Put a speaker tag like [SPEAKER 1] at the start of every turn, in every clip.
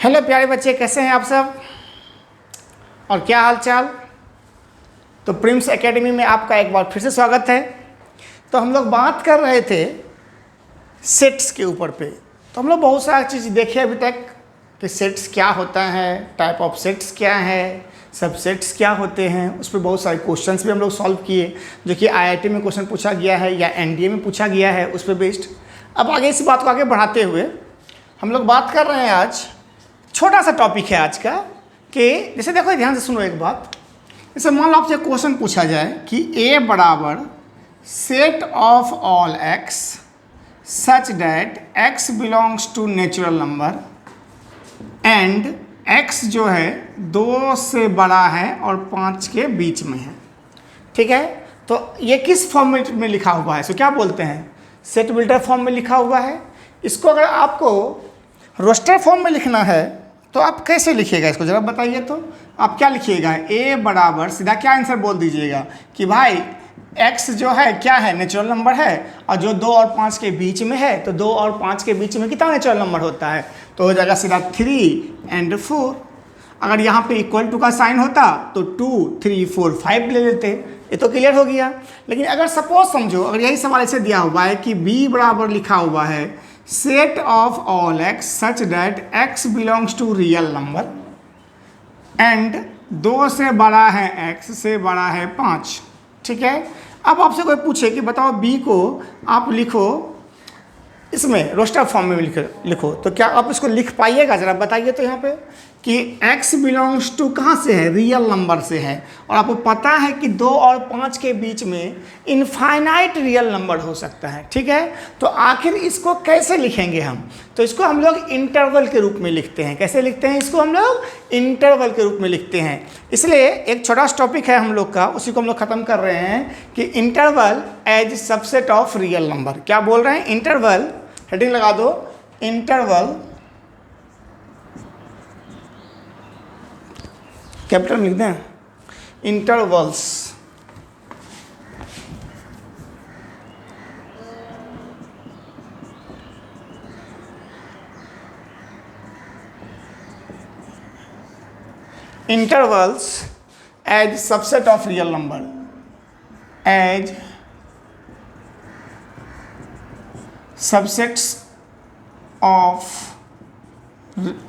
[SPEAKER 1] Hello प्यारे बच्चे, कैसे हैं आप सब और क्या हाल चाल। तो प्रिम्स एकेडमी में आपका एक बार फिर से स्वागत है। तो हम लोग बात कर रहे थे सेट्स के ऊपर पे। तो हम लोग बहुत सारी चीज़ देखे अभी तक कि सेट्स क्या होता है, टाइप ऑफ सेट्स क्या है, सब सेट्स क्या होते हैं। उस पर बहुत सारे क्वेश्चंस भी हम लोग सॉल्व किए जो कि आईआईटी में क्वेश्चन पूछा गया है या एनडीए में पूछा गया है, उस पर बेस्ड। अब आगे इस बात को आगे बढ़ाते हुए हम लोग बात कर रहे हैं, आज छोटा सा टॉपिक है आज का, कि जैसे देखो ध्यान से सुनो एक बात। जैसे मान लो आपसे क्वेश्चन पूछा जाए कि ए बराबर set of all X such that X belongs to natural number and X जो है 2 से बड़ा है और 5 के बीच में है। ठीक है, तो ये किस फॉर्मेट में लिखा हुआ है, सो क्या बोलते हैं, सेट बिल्डर फॉर्म में लिखा हुआ है। इसको अगर आपको रोस्टर फॉर्म में लिखना है तो आप कैसे लिखिएगा, इसको जरा बताइए। तो आप क्या लिखिएगा, ए बराबर सीधा क्या आंसर बोल दीजिएगा कि भाई x जो है क्या है, नेचुरल नंबर है, और जो 2 और 5 के बीच में है, तो 2 और 5 के बीच में कितना नेचुरल नंबर होता है, तो हो जाएगा सीधा 3 और 4। अगर यहाँ पे इक्वल टू का साइन होता तो 2, 3, 4, 5 ले लेते, ये तो क्लियर हो गया। लेकिन अगर सपोज समझो, अगर यही सवाल ऐसे दिया हुआ है कि b बराबर लिखा हुआ है set of all X such that X belongs to real number and 2 से बड़ा है x से बड़ा है 5। ठीक है, अब आपसे कोई पूछे कि बताओ b को आप लिखो इसमें रोस्टर फॉर्म में लिखो, तो क्या आप इसको लिख पाइएगा, जरा बताइए। तो यहाँ पे कि x बिलोंग्स टू कहाँ से है, रियल नंबर से है, और आपको पता है कि 2 और 5 के बीच में इनफाइनाइट रियल नंबर हो सकता है। ठीक है, तो आखिर इसको कैसे लिखेंगे हम, तो इसको हम लोग इंटरवल के रूप में लिखते हैं। कैसे लिखते हैं इसको, हम लोग इंटरवल के रूप में लिखते हैं। इसलिए एक छोटा सा टॉपिक है हम लोग का, उसी को हम लोग ख़त्म कर रहे हैं कि interval as subset of real number. क्या बोल रहे हैं, इंटरवल, हेडिंग लगा दो, इंटरवल, कैपिटल लिख दें, intervals intervals as subset of real number, as subsets of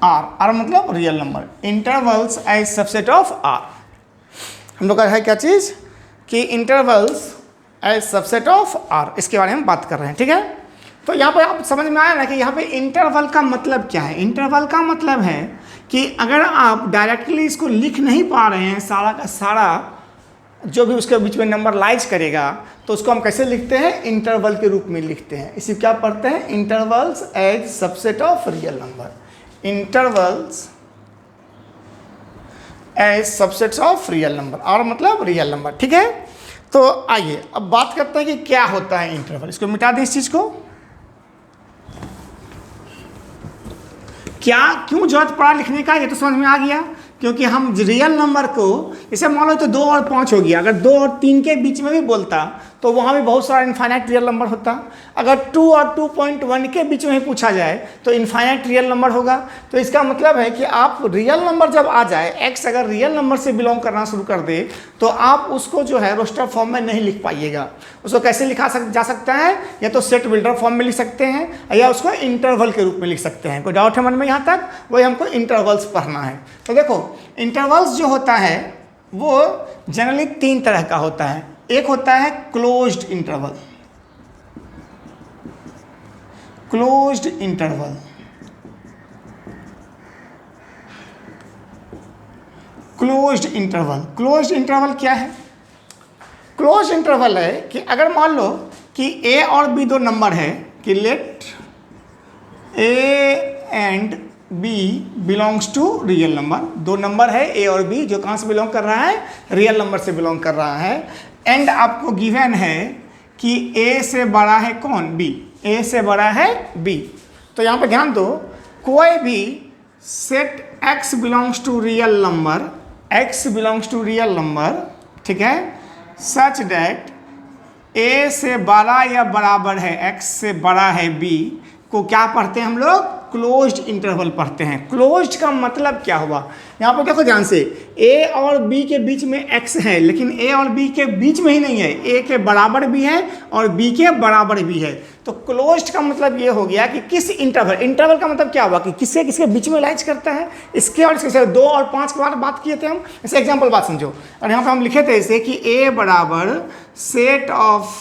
[SPEAKER 1] R मतलब real number, intervals as subset of R. हम लोग का है क्या चीज़ कि intervals as subset of R, इसके बारे में बात कर रहे हैं। ठीक है, तो यहाँ पर आप समझ में आया ना कि यहाँ पे इंटरवल का मतलब क्या है। इंटरवल का मतलब है कि अगर आप डायरेक्टली इसको लिख नहीं पा रहे हैं, सारा का सारा जो भी उसके बीच में नंबर लाइज करेगा, तो उसको हम कैसे लिखते हैं, इंटरवल के रूप में लिखते हैं। इसी क्या पढ़ते हैं, intervals as subset of real number, intervals as subsets of real number, और मतलब रियल नंबर। ठीक है, तो आइए अब बात करते हैं कि क्या होता है इंटरवल। इसको मिटा दें, इस चीज को, क्या क्यों जरूरत पड़ा लिखने का, ये तो समझ में आ गया। क्योंकि हम रियल नंबर को, जैसे मान लो तो 2 और 5 हो गया, अगर 2 और 3 के बीच में भी बोलता तो वहाँ भी बहुत सारा इनफाइनाइट रियल नंबर होता। अगर 2 और 2.1 के बीच में भी पूछा जाए तो इनफाइनाइट रियल नंबर होगा। तो इसका मतलब है कि आप रियल नंबर जब आ जाए, x अगर रियल नंबर से बिलोंग करना शुरू कर दे, तो आप उसको जो है रोस्टर फॉर्म में नहीं लिख पाइएगा। उसको कैसे लिखा जा सकता है, या तो सेट बिल्डर फॉर्म में लिख सकते हैं या उसको इंटरवल के रूप में लिख सकते हैं। कोई डाउट है मन में यहाँ तक, वही हमको इंटरवल्स पढ़ना है। तो देखो इंटरवल्स जो होता है वो जनरली 3 तरह का होता है। एक होता है closed interval, closed interval, closed interval. Closed interval क्या है, क्लोज्ड इंटरवल है कि अगर मान लो कि a और b 2 नंबर है, कि let a and b belongs to real number, 2 number है a और b जो कहाँ से बिलोंग कर रहा है, रियल नंबर से बिलोंग कर रहा है। एंड आपको गिवन है कि a से बड़ा है कौन, b, a से बड़ा है b। तो यहाँ पर ध्यान दो, कोई भी set x belongs to real number, x belongs to real number, ठीक है, सच दैट a से बड़ा या बराबर है x से बड़ा है b को क्या पढ़ते हैं हम लोग, क्लोज्ड इंटरवल पढ़ते हैं। क्लोज्ड का मतलब क्या हुआ, यहाँ पर देखो ध्यान से, ए और बी के बीच में एक्स है, लेकिन ए और बी के बीच में ही नहीं है, ए के बराबर भी है और बी के बराबर भी है। तो क्लोज्ड का मतलब ये हो गया कि किस इंटरवल, इंटरवल का मतलब क्या हुआ कि किसके किसके बीच में लाइज करता है, इसके और इसके। 2 और 5 के बारे में बात किए थे हम, ऐसे एग्जाम्पल बात समझो। और यहाँ पर हम लिखे थे इसे कि ए बराबर set of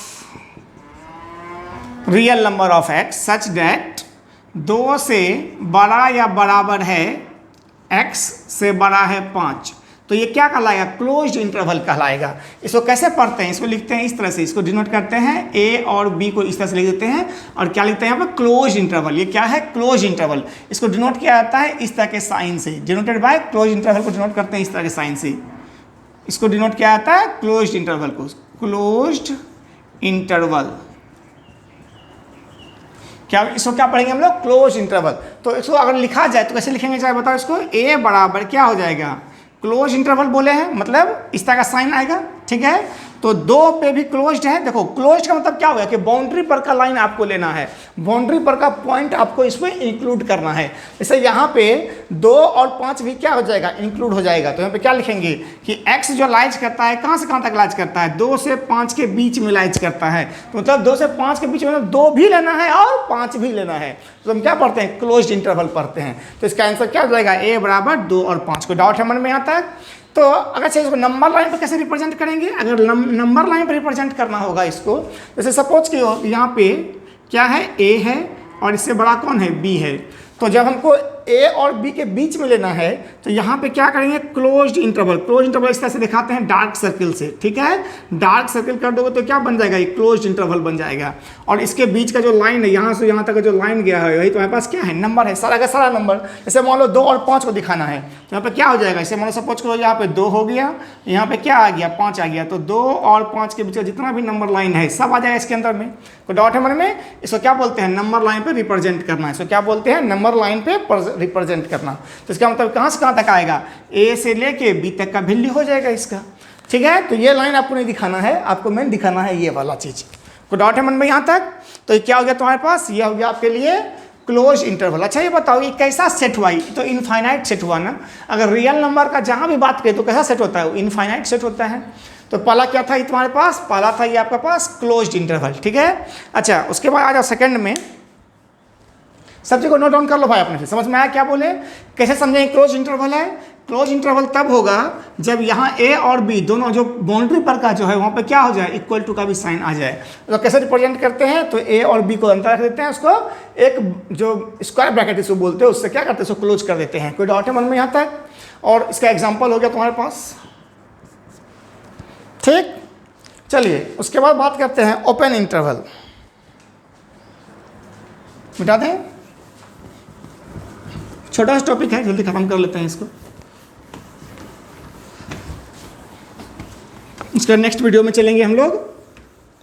[SPEAKER 1] real number of x such that 2 से बड़ा या बराबर है x से बड़ा है 5, तो ये क्या कहलाएगा, क्लोज्ड इंटरवल कहलाएगा। इसको कैसे पढ़ते हैं, इसको लिखते हैं इस तरह से, इसको डिनोट करते हैं a और b को इस तरह से लिख देते हैं और क्या लिखते हैं यहाँ पर, क्लोज्ड इंटरवल। ये क्या है, क्लोज्ड इंटरवल। इसको डिनोट किया जाता है इस तरह के साइन से, डिनोटेड बाय क्लोज्ड इंटरवल को डिनोट करते हैं इस तरह के साइन से। इसको डिनोट किया जाता है क्लोज्ड इंटरवल को, क्लोज्ड इंटरवल। क्या इसको क्या पढ़ेंगे हम लोग, क्लोज इंटरवल। तो इसको अगर लिखा जाए तो कैसे लिखेंगे, चाहे बताओ इसको, ए बराबर क्या हो जाएगा, क्लोज इंटरवल बोले हैं मतलब इस तरह का साइन आएगा, ठीक है। तो 2 पे भी क्लोज्ड है। देखो क्लोज्ड का मतलब क्या होगा कि बाउंड्री पर का लाइन आपको लेना है, बाउंड्री पर का पॉइंट आपको इसमें इंक्लूड करना है। जैसे यहाँ पे 2 और 5 भी क्या हो जाएगा, इंक्लूड हो जाएगा। तो यहाँ पे क्या लिखेंगे कि x जो लाइज करता है कहाँ से कहाँ तक लाइज करता है, 2 से 5 के बीच में लाइज करता है। तो मतलब 2 से 5 के बीच में मतलब 2 भी लेना है और 5 भी लेना है। तो हम क्या पढ़ते हैं, क्लोज्ड इंटरवल पढ़ते हैं। तो इसका आंसर क्या हो जाएगा, a बराबर 2 और 5। को डाउट है मन में आता है तो अगर से इसको नंबर लाइन पर कैसे रिप्रेजेंट करेंगे, अगर नंबर लाइन पर रिप्रेजेंट करना होगा इसको, जैसे सपोज कि यहाँ पे क्या है, a है और इससे बड़ा कौन है, b है। तो जब हमको a और b के बीच में लेना है तो यहाँ पे क्या करेंगे, क्लोज्ड इंटरवल। क्लोज्ड इंटरवल इस तरह से दिखाते हैं डार्क सर्किल से, ठीक है। डार्क सर्किल कर दोगे तो क्या बन जाएगा, ये क्लोज्ड इंटरवल बन जाएगा। और इसके बीच का जो लाइन है, यहाँ से यहाँ तक जो लाइन गया है, वही तुम्हारे पास क्या है, नंबर है, सारा का सारा नंबर। जैसे मान लो 2 और 5 को दिखाना है तो यहाँ पे क्या हो जाएगा, इसे मान लो सपोज करो यहाँ पे 2 हो गया, यहाँ पे क्या आ गया, 5 आ गया। तो 2 और 5 के बीच का जितना भी नंबर लाइन है सब आ जाएगा इसके अंदर में। तो डॉट है मन में, इसको क्या बोलते हैं, नंबर लाइन पे रिप्रेजेंट करना है। इसको क्या बोलते हैं, नंबर लाइन पे रिप्रेजेंट करना। तो इसका मतलब कहाँ से कहाँ तक आएगा, ए से लेके बी तक का वैल्यू हो जाएगा इसका, ठीक है। तो ये लाइन आपको नहीं दिखाना है, आपको मेन दिखाना है ये वाला चीज। को डाउट है मन में यहाँ तक। तो ये क्या हो गया तुम्हारे पास, ये हो गया आपके लिए क्लोज इंटरवल। अच्छा ये बताओ ये कैसा सेट हुआ, तो इनफाइनाइट सेट हुआ ना। अगर रियल नंबर का जहाँ भी बात करें तो कैसा सेट होता है, इनफाइनाइट सेट होता है। तो पहला क्या था ये तुम्हारे पास, पहला था ये आपका पास क्लोज्ड इंटरवल, ठीक है। अच्छा उसके बाद आ जाओ सेकंड में, सब चीज़ को नोट डाउन कर लो भाई अपने से, समझ में आया क्या बोले, कैसे समझेंगे क्लोज इंटरवल है। क्लोज इंटरवल तब होगा जब यहाँ ए और बी दोनों जो बाउंड्री पर का जो है वहाँ पे क्या हो जाए, इक्वल टू का भी साइन आ जाए। तो कैसे रिप्रेजेंट करते हैं, तो ए और बी को अंतर रख देते हैं, उसको एक जो स्क्वायर ब्रैकेट इसको बोलते हैं उससे क्या करते हैं, उसको क्लोज कर देते हैं। कोई डाउट है मन में यहाँ तक। और इसका एग्जाम्पल हो गया तुम्हारे पास, ठीक। चलिए उसके बाद बात करते हैं ओपन इंटरवल। मिटा दें, छोटा सा टॉपिक है, जल्दी खत्म कर लेते हैं इसको। इसका नेक्स्ट वीडियो में चलेंगे हम लोग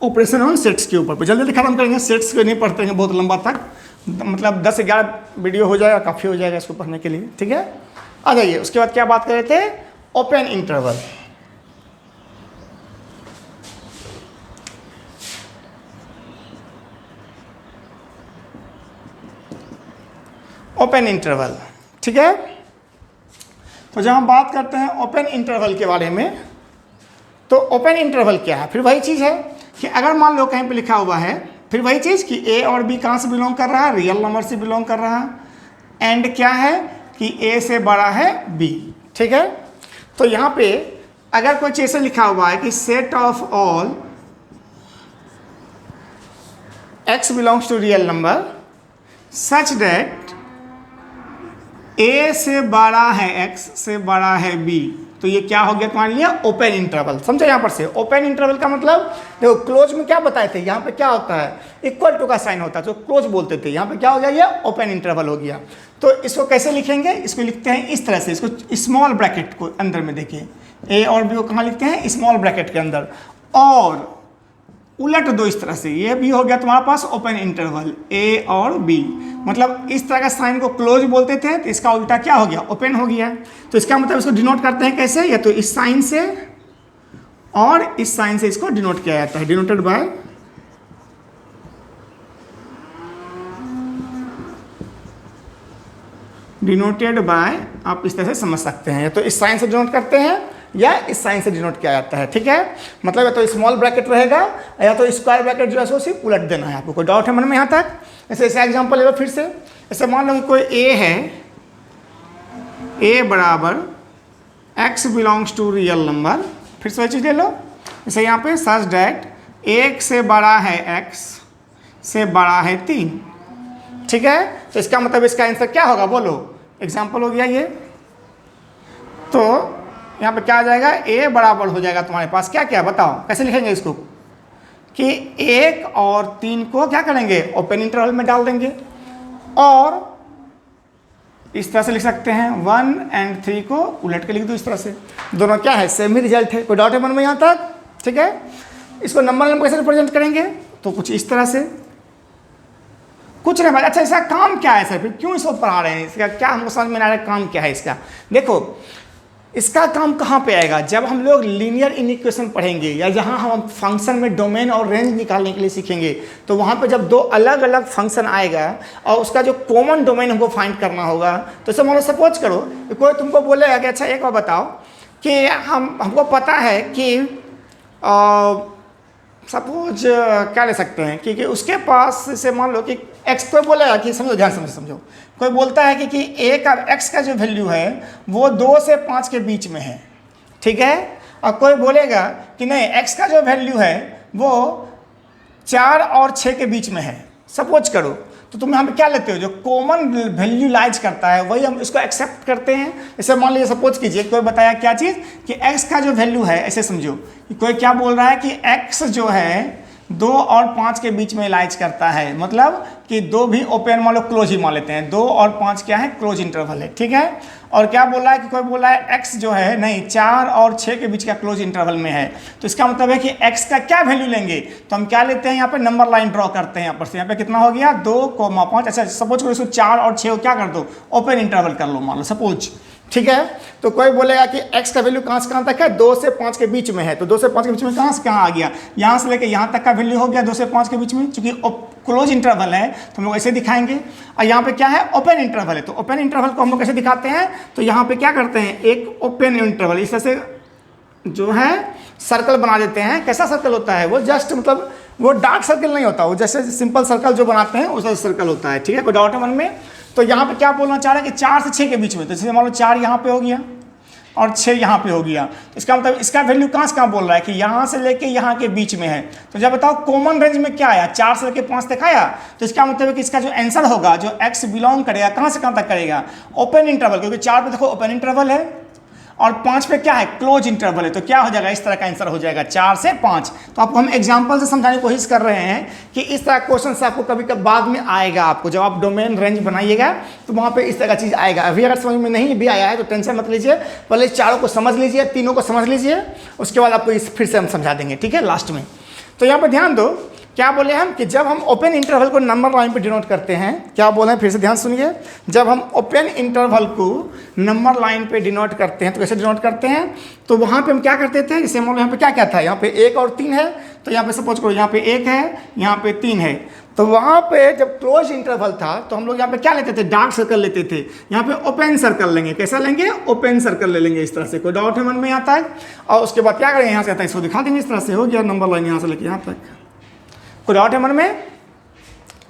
[SPEAKER 1] ऑपरेशन ऑन सेट्स के ऊपर, जल्दी जल्दी खत्म करेंगे। सेट्स को नहीं पढ़ते हैं बहुत लंबा तक, मतलब 10 से 11 वीडियो हो जाएगा, काफ़ी हो जाएगा इसको पढ़ने के लिए, ठीक है। आ जाइए उसके बाद क्या बात कर रहे थे, ओपन इंटरवल। ओपन इंटरवल, ठीक है। तो जब हम बात करते हैं ओपन इंटरवल के बारे में, तो ओपन इंटरवल क्या है, फिर वही चीज़ है कि अगर मान लो कहीं पे लिखा हुआ है, फिर वही चीज़ कि ए और बी कहाँ से बिलोंग कर रहा है, रियल नंबर से बिलोंग कर रहा है। एंड क्या है कि ए से बड़ा है बी, ठीक है। तो यहाँ पे अगर कोई चीज़ से लिखा हुआ है कि set of all x belongs to real number such that a से बड़ा है एक्स से बड़ा है बी, तो ये क्या हो गया तुम्हारे लिए, ओपन इंटरवल। समझो यहाँ पर से ओपन इंटरवल का मतलब, देखो क्लोज में क्या बताए थे, यहाँ पे क्या होता है, इक्वल टू का साइन होता है, तो क्लोज बोलते थे, यहाँ पे क्या हो गया, ये ओपन इंटरवल हो गया। तो इसको कैसे लिखेंगे, इसको लिखते हैं इस तरह से, इसको स्मॉल ब्रैकेट को अंदर में देखिए, ए और बी को कहाँ लिखते हैं, स्मॉल ब्रैकेट के अंदर, और उलट दो इस तरह से, ये भी हो गया तुम्हारे पास ओपन इंटरवल, ए और बी। मतलब इस तरह का साइन को क्लोज बोलते थे, तो इसका उल्टा क्या हो गया, ओपन हो गया। तो इसका मतलब इसको डिनोट करते हैं कैसे, या तो इस साइन से और इस साइन से इसको डिनोट किया जाता है, डिनोटेड बाय डिनोटेड बाय, आप इस तरह से समझ सकते हैं, तो इस साइन से डिनोट करते हैं या इस साइन से डिनोट किया जाता है, ठीक है। मतलब या तो स्मॉल ब्रैकेट रहेगा या तो स्क्वायर ब्रैकेट जो है सो सिर्फ उलट देना है आपको। कोई डाउट है मन में यहाँ तक? ऐसे एग्जाम्पल ले लो फिर से। ऐसे मान लो कोई ए है, ए बराबर x belongs to real number, फिर से वही चीज़ ले लो। जैसे यहाँ पे सच डैट 1 से बड़ा है x से बड़ा है 3, ठीक है। तो इसका मतलब इसका आंसर क्या होगा बोलो? एग्जाम्पल हो गया ये। तो यहाँ पे क्या आ जाएगा? a बराबर हो जाएगा तुम्हारे पास क्या क्या बताओ, कैसे लिखेंगे इसको कि 1 और 3 को क्या करेंगे? ओपन इंटरवल में डाल देंगे, और इस तरह से लिख सकते हैं 1 और 3 को उलट के लिख दो इस तरह से। दोनों क्या है? सेम ही रिजल्ट है। कोई डाउट है मन में यहाँ तक? ठीक है। इसको नंबर कैसे रिप्रेजेंट करेंगे? तो कुछ इस तरह से, कुछ नहीं भाई। अच्छा, इसका काम क्या है सर? फिर क्यों इसको पढ़ा रहे हैं? इसका क्या हमको समझ में आ रहा है काम क्या है इसका? देखो, इसका काम कहाँ पे आएगा? जब हम लोग लीनियर इक्वेशन पढ़ेंगे या जहाँ हम फंक्शन में डोमेन और रेंज निकालने के लिए सीखेंगे, तो वहाँ पे जब दो अलग अलग फंक्शन आएगा और उसका जो कॉमन डोमेन हमको फाइंड करना होगा, तो सब मतलब सपोज करो कोई तुमको बोलेगा कि अच्छा एक बार बताओ कि हमको पता है कि सपोज क्या ले सकते हैं कि उसके पास से मान लो कि एक्स, कोई बोलेगा कि समझो, ध्यान समझो, कोई बोलता है कि ए का एक्स का जो वैल्यू है वो 2 से 5 के बीच में है, ठीक है। और कोई बोलेगा कि नहीं, एक्स का जो वैल्यू है वो 4 और 6 के बीच में है, सपोज करो। तो तुम यहाँ पे क्या लेते हो? जो कॉमन वैल्यू लाइज करता है वही हम इसको एक्सेप्ट करते हैं। जैसे मान लीजिए सपोज कीजिए कोई बताया क्या चीज़ कि x का जो वैल्यू है, ऐसे समझो कि कोई क्या बोल रहा है कि x जो है 2 और 5 के बीच में लाइज करता है, मतलब कि 2 भी ओपन मान लो क्लोज ही मान लेते हैं, 2 और 5 क्या है? क्लोज इंटरवल है, ठीक है। और क्या बोल रहा है कि कोई बोल रहा है x जो है नहीं 4 और 6 के बीच का क्लोज इंटरवल में है। तो इसका मतलब है कि x का क्या वैल्यू लेंगे? तो हम क्या लेते हैं? यहाँ पे नंबर लाइन ड्रॉ करते हैं यहाँ पर से। यहाँ पे कितना हो गया? 2,5। अच्छा, सपोज करो इसको 4 और 6 को क्या कर दो? ओपन इंटरवल कर लो मान लो सपोज, ठीक है। तो कोई बोलेगा कि x का वैल्यू कहाँ से कहाँ तक है? 2 से 5 के बीच में है। तो 2 से 5 के बीच में कहाँ से कहाँ आ गया? यहाँ से लेके यहाँ तक का वैल्यू हो गया 2 से 5 के बीच में। चूंकि क्लोज इंटरवल है तो हम लोग ऐसे दिखाएंगे, और यहाँ पे क्या है? ओपन इंटरवल है। तो ओपन इंटरवल को हम लोग कैसे दिखाते हैं? तो यहाँ पे क्या करते हैं? एक ओपन इंटरवल इस तरह से जो है सर्कल बना देते हैं। कैसा सर्कल होता है वो? जस्ट मतलब वो डार्क सर्कल नहीं होता, वो जैसे सिंपल सर्कल जो बनाते हैं उस सर्कल होता है, ठीक है। कोई डाउट है मन में? तो यहाँ पे क्या बोलना चाह रहा है कि 4 से 6 के बीच में, तो जैसे मान लो 4 यहाँ पे हो गया और 6 यहाँ पे हो गया, तो इसका मतलब इसका वैल्यू कहाँ से कहाँ बोल रहा है कि यहाँ से लेके यहाँ के बीच में है। तो जब बताओ कॉमन रेंज में क्या आया? 4 से लेके 5 तक आया। तो इसका मतलब है कि इसका जो आंसर होगा, जो x बिलोंग करेगा कहाँ से कहाँ तक करेगा? ओपन इंटरवल, क्योंकि 4 पे देखो ओपन इंटरवल है और 5 पे क्या है? क्लोज इंटरवल है। तो क्या हो जाएगा? इस तरह का आंसर हो जाएगा 4 से 5। तो आपको हम एग्जांपल से समझाने की कोशिश कर रहे हैं कि इस तरह क्वेश्चन से आपको कभी कभी बाद में आएगा। आपको जब आप डोमेन रेंज बनाइएगा तो वहाँ पे इस तरह का चीज़ आएगा। अभी अगर समझ में नहीं भी आया है तो टेंशन मत लीजिए, पहले चारों को समझ लीजिए, तीनों को समझ लीजिए, उसके बाद आपको इस फिर से हम समझा देंगे, ठीक है, लास्ट में। तो यहाँ पर ध्यान दो, क्या बोले हम कि जब हम ओपन इंटरवल को नंबर लाइन पे डिनोट करते हैं, क्या बोले हैं फिर से ध्यान सुनिए। जब हम ओपन इंटरवल को नंबर लाइन पे डिनोट करते हैं तो कैसे डिनोट करते हैं? तो वहाँ पे हम क्या करते थे? जैसे मान लो यहाँ पे क्या क्या था? यहाँ पे 1 और 3 है, तो यहाँ पे सपोज करो यहाँ पे 1 है, यहाँ पे 3 है। तो वहाँ पे जब क्लोज इंटरवल था तो हम लोग यहाँ पे क्या लेते थे? डार्क सर्कल लेते थे। यहाँ पे ओपन सर्कल लेंगे। कैसा लेंगे? ओपन सर्कल ले लेंगे इस तरह से। कोई डाउट है मन में आता है? और उसके बाद क्या करेंगे? यहाँ से आता है इसको दिखा देंगे, इस तरह से हो गया नंबर लाइन यहाँ से लेके यहाँ तक। कोई डाउट है मन में?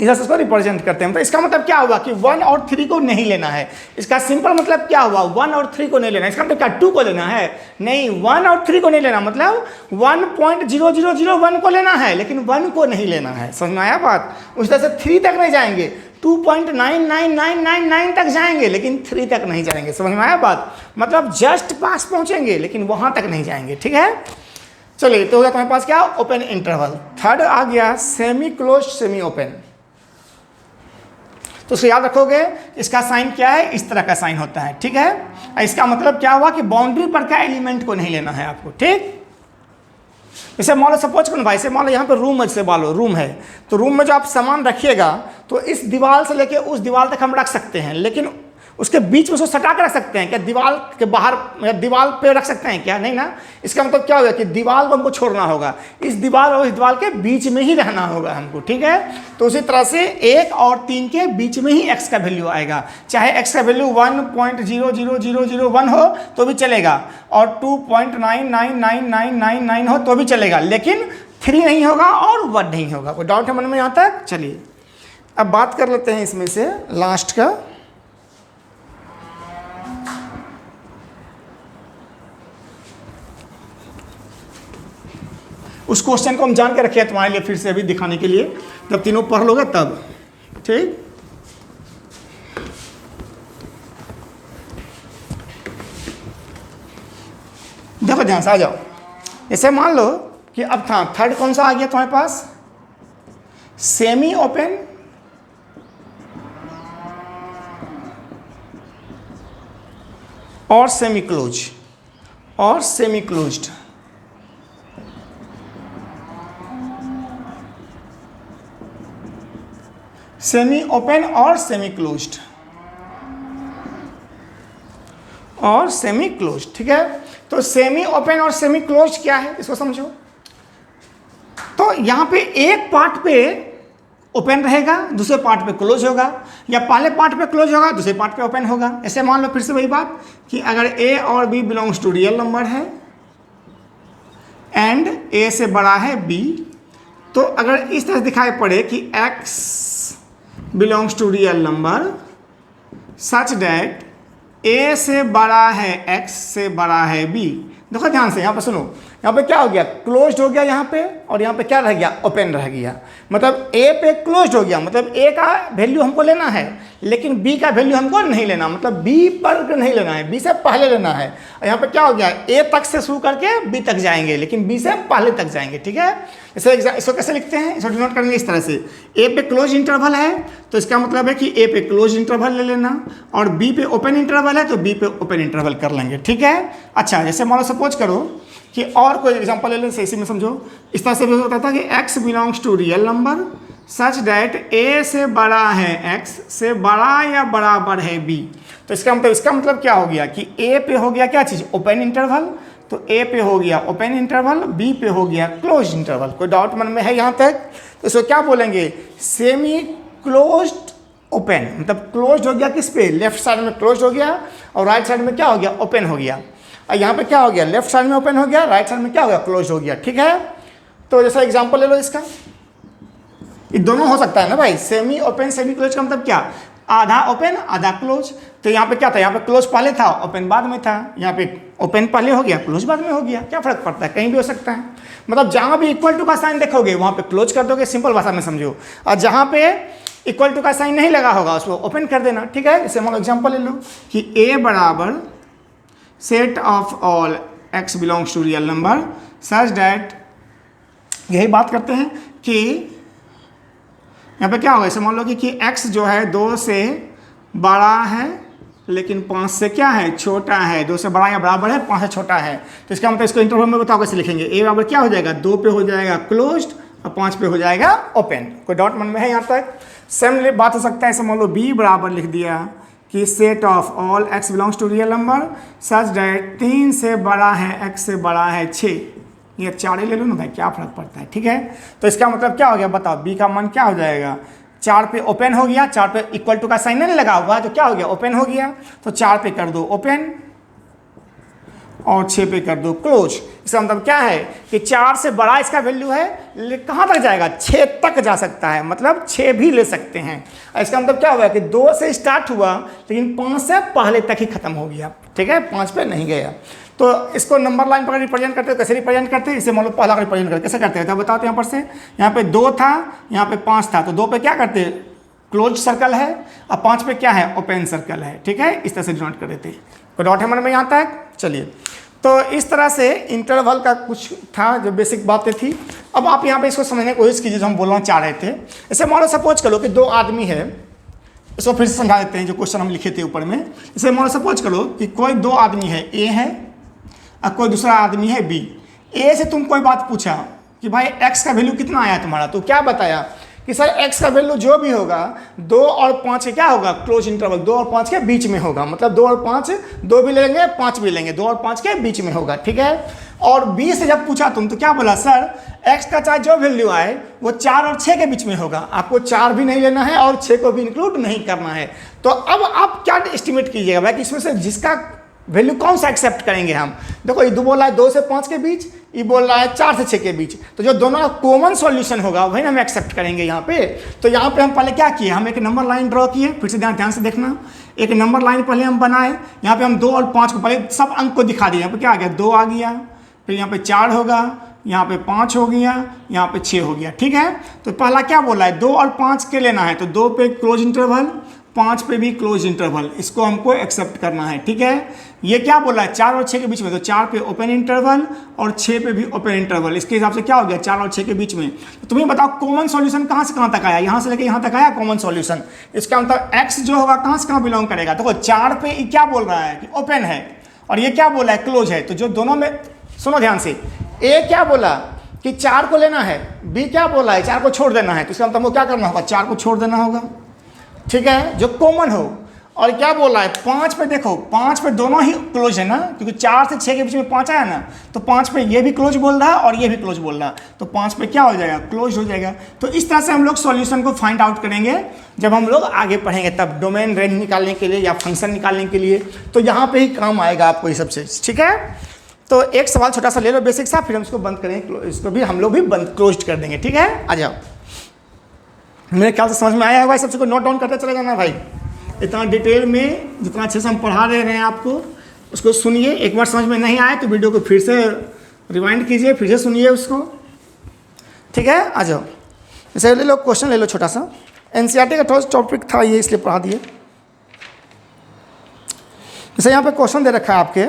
[SPEAKER 1] इस तरह से इसको रिप्रेजेंट करते हैं। तो इसका मतलब क्या हुआ कि 1 और 3 को नहीं लेना है। इसका सिंपल मतलब क्या हुआ? 1 और 3 को नहीं लेना। इसका मतलब क्या 2 को लेना है? नहीं, 1 और 3 को नहीं लेना, मतलब 1.0001 को लेना है, लेकिन 1 को नहीं लेना है। समझ में आया बात? उस तरह से 3 तक नहीं जाएंगे, 2.99999 तक जाएंगे, लेकिन 3 तक नहीं जाएंगे। समझ में आया बात? मतलब जस्ट पास पहुंचेंगे लेकिन वहां तक नहीं जाएंगे, ठीक है। चलिए, तो हो गया तुम्हारे पास क्या? Open interval. थर्ड आ गया सेमी क्लोज सेमी ओपन। तो उसको याद रखोगे, इसका साइन क्या है? इस तरह का साइन होता है, ठीक है। इसका मतलब क्या हुआ कि बाउंड्री पर का एलिमेंट को नहीं लेना है आपको, ठीक। जैसे मान लो सपोज करो भाई, से मान लो यहाँ पे रूम है, जैसे मान लो रूम है, तो रूम में जो आप सामान रखिएगा तो इस दीवार से लेके उस दीवार तक हम रख सकते हैं, लेकिन उसके बीच में उसको सटा कर रख सकते हैं क्या? दीवार के बाहर या दीवार पे रख सकते हैं क्या? नहीं ना। इसका मतलब क्या होगा कि दीवार को हमको छोड़ना होगा, इस दीवार और इस दीवार के बीच में ही रहना होगा हमको, ठीक है। तो उसी तरह से 1 और 3 के बीच में ही x का वैल्यू आएगा, चाहे x का वैल्यू 1.0000001 हो तो भी चलेगा और 2.999999 हो तो भी चलेगा, लेकिन 3 नहीं होगा और 1 नहीं होगा। कोई डाउट है मन में यहाँ तक? चलिए अब बात कर लेते हैं इसमें से लास्ट का। उस क्वेश्चन को हम जान के रखे हैं तुम्हारे लिए फिर से अभी दिखाने के लिए, जब तीनों पढ़ लोगे तब, ठीक। देखो ध्यान से आ जाओ। जैसे मान लो कि अब था थर्ड कौन सा आ गया तुम्हारे पास? सेमी ओपन और सेमी क्लोज और सेमी क्लोज्ड। सेमी ओपन और सेमी क्लोज्ड और सेमी क्लोज्ड, ठीक है। तो सेमी ओपन और सेमी क्लोज्ड क्या है इसको समझो। तो यहां पे एक पार्ट पे ओपन रहेगा, दूसरे पार्ट पे क्लोज होगा, या पहले पार्ट पे क्लोज होगा, दूसरे पार्ट पे ओपन होगा। ऐसे मान लो फिर से वही बात कि अगर ए और B belongs to real number है एंड ए से बड़ा है बी, तो अगर इस तरह दिखाई पड़े कि x belongs to real number such that a से बड़ा है x से बड़ा है b। देखो ध्यान से यहाँ पे सुनो, यहाँ पे क्या हो गया? क्लोज्ड हो गया यहाँ पे, और यहाँ पे क्या रह गया? ओपन रह गया। मतलब a पे क्लोज्ड हो गया, मतलब a का वैल्यू हमको लेना है, लेकिन b का वैल्यू हमको नहीं लेना, मतलब b पर नहीं लेना है, b से पहले लेना है। और यहाँ पे क्या हो गया? a तक से शुरू करके b तक जाएंगे, लेकिन b से पहले तक जाएंगे, ठीक है। इसको कैसे लिखते हैं? इसको डिनोट करेंगे इस तरह से, a पे क्लोज इंटरवल है तो इसका मतलब है कि a पे क्लोज इंटरवल ले लेना, और b पे ओपन इंटरवल है तो b पे ओपन इंटरवल कर लेंगे, ठीक है। अच्छा, जैसे मान लो सपोज करो कि और कोई एग्जांपल ले लें, इसी में समझो। इस तरह से भी होता था कि x belongs to real number such that a से बड़ा है x से बड़ा या बराबर है b। तो इसका मतलब क्या हो गया कि a पे हो गया क्या चीज़? Open interval. तो a पे हो गया ओपन इंटरवल, b पे हो गया क्लोज इंटरवल। कोई डाउट मन में है यहाँ तक? तो इसको क्या बोलेंगे? Semi closed open. मतलब क्लोज्ड हो गया किस पे? लेफ्ट साइड में क्लोज्ड हो गया और राइट साइड में क्या हो गया? ओपन हो गया। और यहाँ पे क्या हो गया? लेफ्ट साइड में ओपन हो गया, राइट साइड में क्या हो गया? क्लोज हो गया, ठीक है। तो जैसा एग्जांपल ले लो इसका, ये दोनों हो सकता है ना भाई। सेमी ओपन सेमी क्लोज का मतलब क्या? आधा ओपन आधा क्लोज। तो यहाँ पे क्या था? यहाँ पे क्लोज पहले था, ओपन बाद में था। यहाँ पे ओपन पहले हो गया, क्लोज बाद में हो गया, क्या फर्क पड़ता है? कहीं भी हो सकता है। मतलब जहाँ भी इक्वल टू का साइन देखोगे वहाँ पे क्लोज कर दोगे, सिंपल भाषा में समझो, और जहाँ पे इक्वल टू का साइन नहीं लगा होगा उसको ओपन कर देना, ठीक है। जैसे मान लो एग्जाम्पल ले लो कि a बराबर set of all x belongs to real number such that, यही बात करते हैं कि यहाँ पे क्या होगा? ऐसे मान लो कि x जो है 2 से बड़ा है लेकिन 5 से क्या है? छोटा है। 2 से बड़ा या बराबर है, 5 से छोटा है। तो इसका मतलब इसको इंटरवल में बताओ कैसे लिखेंगे? a बराबर क्या हो जाएगा? 2 पे हो जाएगा क्लोज्ड और 5 पे हो जाएगा ओपन। कोई डाउट मन में है यहाँ तक? सेम बात हो सकता है, ऐसे मान लो b बराबर लिख दिया कि set of all x belongs to real number such that 3 से बड़ा है x से बड़ा है 6। ये 4 ही ले लो ना भाई, क्या फर्क पड़ता है, ठीक है। तो इसका मतलब क्या हो गया बताओ? b का मान क्या हो जाएगा? 4 पे ओपन हो गया, 4 पे इक्वल टू का साइन नहीं लगा हुआ तो क्या हो गया? ओपन हो गया। तो 4 पे कर दो ओपन और 6 पे कर दो क्लोज। इसका मतलब क्या है कि 4 से बड़ा इसका वैल्यू है, कहाँ तक जाएगा? 6 तक जा सकता है, मतलब 6 भी ले सकते हैं। इसका मतलब क्या हुआ कि 2 से स्टार्ट हुआ लेकिन 5 से पहले तक ही खत्म हो गया, ठीक है, 5 पे नहीं गया। तो इसको नंबर लाइन पर रिप्रेजेंट करते हैं, कैसे रिप्रेजेंट करते हैं? इसे मान लो पहला रिप्रेजेंट करते कैसे करते हैं तो बताते हैं। यहाँ पर से यहाँ पे 2 था, यहाँ पे 5 था, तो 2 पे क्या करते हैं? क्लोज सर्कल है, और 5 पे क्या है? ओपन सर्कल है, ठीक है। इस तरह से डिनोट कर देते हैं। कोई डाउट है मन में यहाँ तक? चलिए, तो इस तरह से इंटरवल का कुछ था जो बेसिक बातें थी। अब आप यहाँ पे इसको समझने की कोशिश कीजिए जो हम बोलना चाह रहे थे। ऐसे मान लो सपोज करो कि 2 आदमी है, इसको फिर से समझा देते हैं जो क्वेश्चन हम लिखे थे ऊपर में। इसे मान लो सपोज करो कि कोई 2 आदमी है, ए है और कोई दूसरा आदमी है बी। ए से तुम कोई बात पूछा कि भाई x का वैल्यू कितना आया तुम्हारा, तो क्या बताया कि सर x का वैल्यू जो भी होगा 2 और 5 के क्या होगा, क्लोज इंटरवल 2 और 5 के बीच में होगा, मतलब 2 और 5, 2 भी लेंगे 5 भी लेंगे, 2 और 5 के बीच में होगा, ठीक है। और b से जब पूछा तुम तो क्या बोला, सर x का चाहे जो वैल्यू आए वो 4 और 6 के बीच में होगा, आपको 4 भी नहीं लेना है और 6 को भी इंक्लूड नहीं करना है। तो अब आप क्या एस्टिमेट कीजिएगा भाई कि इसमें से जिसका वैल्यू कौन सा एक्सेप्ट करेंगे हम। देखो ये बोल रहा है 2 से 5 के बीच, ये बोल रहा है 4 से 6 के बीच, तो जो दोनों कॉमन सॉल्यूशन होगा वही हम एक्सेप्ट करेंगे यहाँ पे। तो यहाँ पे हम पहले क्या किए, हम एक नंबर लाइन ड्रॉ किए, फिर से ध्यान से देखना, एक नंबर लाइन पहले हम बनाए, यहाँ पे हम 2 और 5 को पहले सब अंक को दिखा दिए। यहाँ पे क्या आ गया, 2 आ गया, फिर यहाँ पे 4 होगा, यहाँ पे 5 हो गया, यहाँ पे 6 हो गया, ठीक है। तो पहला क्या बोला है, 2 और 5 के लेना है, तो 2 पे क्लोज इंटरवल, 5 पे भी क्लोज इंटरवल, इसको हमको एक्सेप्ट करना है, ठीक है। ये क्या बोला है, 4 और 6 के बीच में, तो 4 पे ओपन इंटरवल और 6 पे भी ओपन इंटरवल, इसके हिसाब से क्या हो गया 4 और 6 के बीच में। तो तुम्हें बताओ कॉमन सॉल्यूशन कहाँ से कहाँ तक आया, यहाँ से लेके यहाँ तक आया कॉमन सॉल्यूशन। इसका मतलब x जो होगा कहाँ से कहाँ बिलोंग करेगा। देखो 4 पे क्या बोल रहा है कि ओपन है, और ये क्या बोला है क्लोज है, तो जो दोनों में, सुनो ध्यान से, a क्या बोला कि 4 को लेना है, b क्या बोला है 4 को छोड़ देना है, तो इसका मतलब हमको क्या करना होगा, 4 को छोड़ देना होगा, ठीक है, जो कॉमन हो। और क्या बोल रहा है 5 पे, देखो 5 पे दोनों ही क्लोज है ना, क्योंकि 4 से 6 के बीच में 5 आया ना, तो 5 पे ये भी क्लोज बोल रहा है और ये भी क्लोज बोल रहा है, तो 5 पे क्या हो जाएगा, क्लोज हो जाएगा। तो इस तरह से हम लोग सॉल्यूशन को फाइंड आउट करेंगे जब हम लोग आगे पढ़ेंगे, तब डोमेन रेंज निकालने के लिए या फंक्शन निकालने के लिए, तो यहाँ पे ही काम आएगा आपको ये सबसे, ठीक है। तो एक सवाल छोटा सा ले लो बेसिक सा, फिर हम इसको बंद करेंगे, इसको भी हम लोग भी बंद क्लोज कर देंगे, ठीक है। आ जाओ, मेरे ख्याल से समझ में आया होगा, सबसे को नोट डाउन करते चले जाना भाई, इतना डिटेल में जितना अच्छे से हम पढ़ा रहे हैं आपको, उसको सुनिए। एक बार समझ में नहीं आए तो वीडियो को फिर से रिवाइंड कीजिए, फिर से सुनिए उसको, ठीक है। आ जाओ, जैसे ले लो क्वेश्चन ले लो छोटा सा, एनसीईआरटी का थोड़ा टॉपिक था ये, इसलिए पढ़ा दिए। जैसे यहाँ पे क्वेश्चन दे रखा है आपके,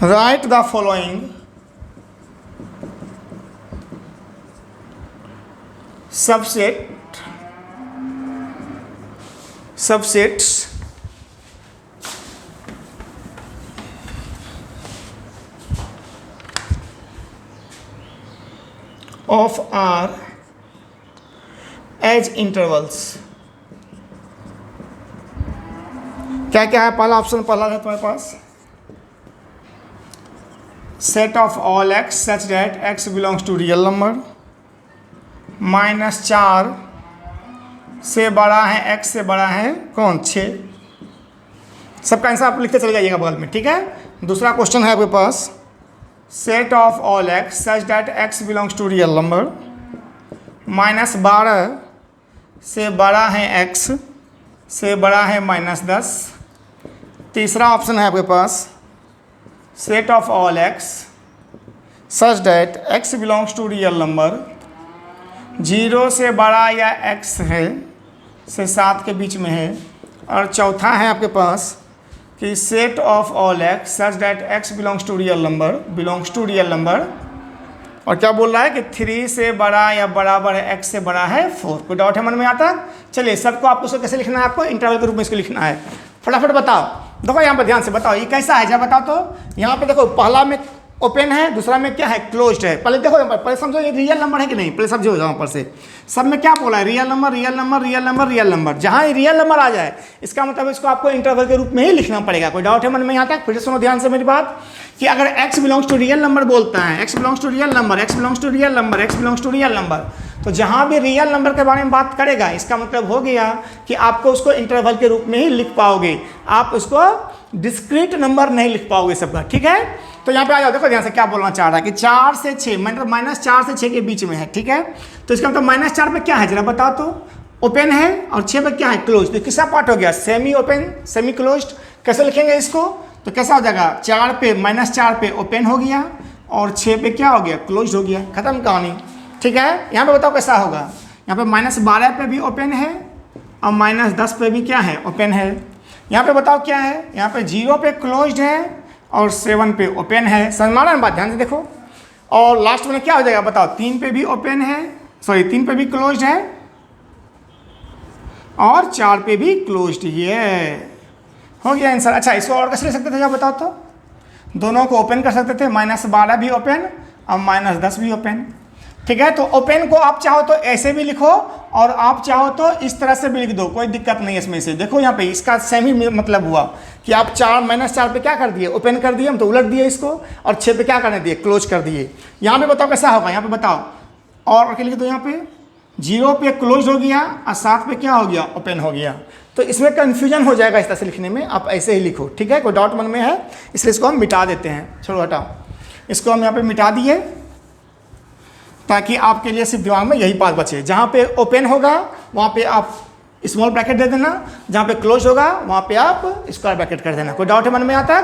[SPEAKER 1] right the following subsets of R as intervals। क्या क्या है, पहला ऑप्शन पहला है तुम्हारे पास, set of all x such that x belongs to real number, -4 से बड़ा है x से बड़ा है कौन 6। सबका आंसर आप लिखते चले जाइएगा बगल में, ठीक है। दूसरा क्वेश्चन है आपके पास, set of all x such that x belongs to real number, -12 से बड़ा है x से बड़ा है -10। तीसरा ऑप्शन है आपके पास, set of all x such that x belongs to real number, 0 से बड़ा या x है से 7 के बीच में है। और चौथा है आपके पास कि set of all x such that x belongs to real number, और क्या बोल रहा है कि 3 से बड़ा या बराबर है x से बड़ा है 4। कोई डाउट है मन में आता? चलिए सबको आपको उसको कैसे लिखना है, आपको इंटरवल के रूप में इसको लिखना है, फटाफट बताओ। देखो यहाँ पर ध्यान से बताओ ये कैसा है, जब बताओ तो यहाँ पे देखो पहला में ओपन है, दूसरा में क्या है क्लोज्ड है। पहले देखो पहले समझो ये रियल नंबर है कि नहीं, पहले समझो यहाँ पर से सब में क्या बोला है, रियल नंबर। जहाँ रियल नंबर आ जाए इसका मतलब इसको आपको इंटरवल के रूप में ही लिखना पड़ेगा। कोई डाउट है मन में यहाँ तक? फिर से सुनो ध्यान से मेरी बात कि अगर x belongs to real number बोलता है, x belongs to real number, तो जहाँ भी रियल नंबर के बारे में बात करेगा इसका मतलब हो गया कि आपको उसको इंटरवल के रूप में ही लिख पाओगे, आप उसको डिस्क्रीट नंबर नहीं लिख पाओगे सबका, ठीक है। तो यहाँ पे आ जाओ, देखो ध्यान से क्या बोलना चाह रहा है कि 4 से 6 मतलब -4 से 6 के बीच में है, ठीक है। तो इसका मतलब -4 पे क्या है जरा बताओ तो, ओपन है, और 6 पे क्या है क्लोज। तो किसका पार्ट हो गया, सेमी ओपन सेमी क्लोज्ड। कैसे लिखेंगे इसको, तो कैसा हो जाएगा, 4 पे -4 पे ओपन हो गया और 6 पे क्या हो गया क्लोज हो गया, खत्म कहानी, ठीक है। यहाँ पे बताओ कैसा होगा, यहाँ पे -12 पे भी ओपन है और -10 पे भी क्या है ओपन है। यहाँ पे बताओ क्या है, यहाँ पे 0 पे क्लोज्ड है और 7 पे ओपन है, समझ में आ रहा है बात, ध्यान से देखो। और लास्ट में क्या हो जाएगा बताओ, 3 पे भी ओपन है, 3 पे भी क्लोज्ड है और 4 पे भी क्लोज्ड ही है, हो गया आंसर। अच्छा इसको और कैसे ले सकते थे जब बताओ तो, दोनों को ओपन कर सकते थे, -12 भी ओपन अब -10 भी ओपन। ठीक है, तो ओपन को आप चाहो तो ऐसे भी लिखो और आप चाहो तो इस तरह से भी लिख दो, कोई दिक्कत नहीं है इसमें से। देखो यहाँ पे इसका सेम ही मतलब हुआ कि आप 4 -4 पे क्या कर दिए, ओपन कर दिए, हम तो उलट दिए इसको, और 6 पे क्या करने दिए, क्लोज कर दिए। यहाँ पे बताओ कैसा होगा, यहाँ पे बताओ, और लिख दो यहाँ पे 0 पे क्लोज हो गया और 7 पे क्या हो गया, ओपन हो गया। तो इसमें कन्फ्यूजन हो जाएगा इस तरह से लिखने में, आप ऐसे ही लिखो। ठीक है, कोई डाउट मन में है, इसलिए इसको हम मिटा देते हैं, छोड़ो हटाओ, इसको हम यहाँ पे मिटा दिए ताकि आपके लिए सिर्फ दिमाग में यही बात बचे। जहाँ पे ओपन होगा वहाँ पे आप स्मॉल ब्रैकेट दे देना, जहाँ पे क्लोज होगा वहाँ पे आप स्क्वायर ब्रैकेट कर देना। कोई डाउट है मन में आता?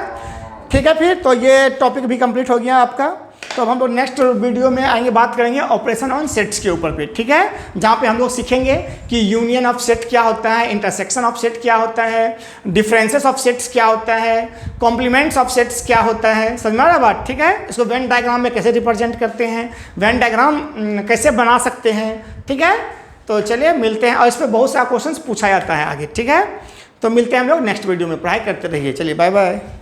[SPEAKER 1] ठीक है, फिर तो ये टॉपिक भी कंप्लीट हो गया आपका। तो अब हम लोग नेक्स्ट वीडियो में आएंगे, बात करेंगे ऑपरेशन ऑन सेट्स के ऊपर पे। ठीक है, जहाँ पे हम लोग सीखेंगे कि यूनियन ऑफ सेट क्या होता है, इंटरसेक्शन ऑफ सेट क्या होता है, डिफरेंसेस ऑफ सेट्स क्या होता है, कॉम्प्लीमेंट्स ऑफ सेट्स क्या होता है। समझ में आ रहा बात? ठीक है, इसको वेन डायग्राम में कैसे रिप्रेजेंट करते हैं, वेन डायग्राम कैसे बना सकते हैं। ठीक है, तो चलिए मिलते हैं, और इस पर बहुत सारा क्वेश्चन पूछा जाता है आगे। ठीक है, तो मिलते हैं हम लोग नेक्स्ट वीडियो में, पढ़ाई करते रहिए। चलिए बाय बाय।